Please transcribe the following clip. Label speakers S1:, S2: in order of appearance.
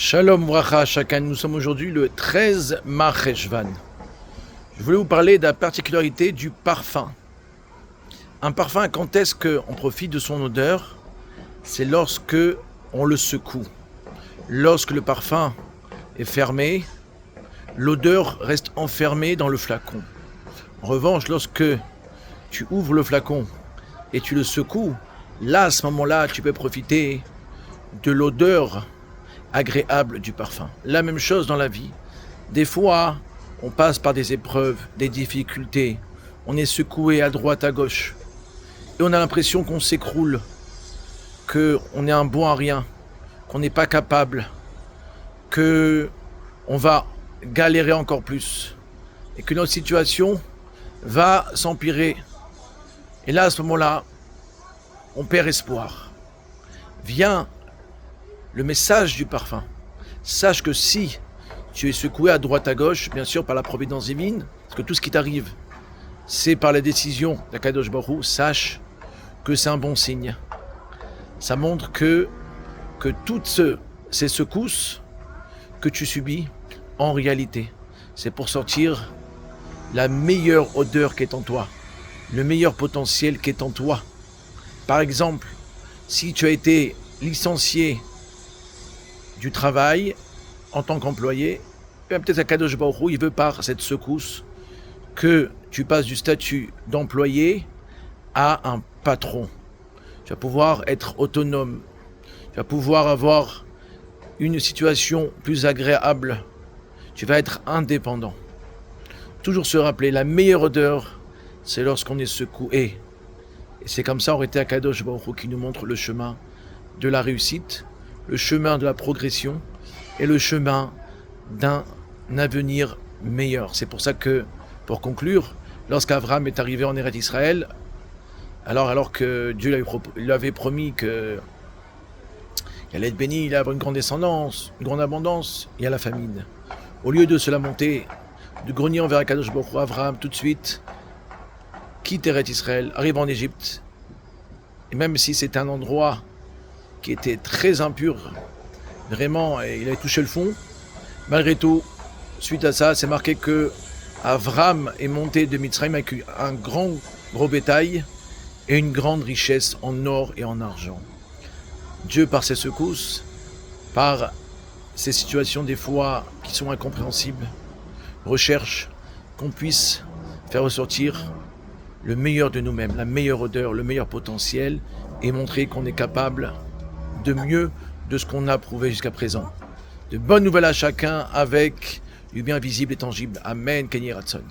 S1: Shalom Vracha chacun, nous sommes aujourd'hui le 13 Marcheshvan. Je voulais vous parler de la particularité du parfum. Un parfum, quand est-ce qu'on profite de son odeur? C'est lorsque on le secoue. Lorsque le parfum est fermé, l'odeur reste enfermée dans le flacon. En revanche, lorsque tu ouvres le flacon et tu le secoues, là, à ce moment-là, tu peux profiter de l'odeur agréable du parfum. La même chose dans la vie. Des fois, on passe par des épreuves, des difficultés. On est secoué à droite, à gauche. Et on a l'impression qu'on s'écroule, qu'on est un bon à rien, qu'on n'est pas capable, qu'on va galérer encore plus et que notre situation va s'empirer. Et là, à ce moment-là, on perd espoir. Vient le message du parfum. Sache que si tu es secoué à droite à gauche, bien sûr par la providence divine, parce que tout ce qui t'arrive, c'est par la décision d'Akadosh Baruch Hu, sache que c'est un bon signe. Ça montre que toutes ces secousses que tu subis, en réalité, c'est pour sortir la meilleure odeur qui est en toi, le meilleur potentiel qui est en toi. Par exemple, si tu as été licencié du travail en tant qu'employé, peut-être Akadosh Baruch Hu, il veut par cette secousse que tu passes du statut d'employé à un patron. Tu vas pouvoir être autonome, tu vas pouvoir avoir une situation plus agréable, tu vas être indépendant. Toujours se rappeler, la meilleure odeur, c'est lorsqu'on est secoué. Et c'est comme ça, aurait été Akadosh Baruch Hu qui nous montre le chemin de la réussite, le chemin de la progression et le chemin d'un avenir meilleur. C'est pour ça que, pour conclure, lorsqu'Abraham est arrivé en Eretz Israël, alors que Dieu lui avait promis qu'il allait être béni, il allait avoir une grande descendance, une grande abondance, il y a la famine. Au lieu de se lamenter, de grogner envers Akadosh Baruch Hu, Abraham tout de suite quitte Eretz Israël, arrive en Égypte, et même si c'est un endroit qui était très impur, vraiment, il avait touché le fond. Malgré tout, suite à ça, c'est marqué que Avram est monté de Mitzrayim avec un gros bétail et une grande richesse en or et en argent. Dieu, par ses secousses, par ces situations des fois qui sont incompréhensibles, recherche qu'on puisse faire ressortir le meilleur de nous-mêmes, la meilleure odeur, le meilleur potentiel et montrer qu'on est capable de mieux de ce qu'on a prouvé jusqu'à présent. De bonnes nouvelles à chacun avec du bien visible et tangible. Amen. Kenny Ratson.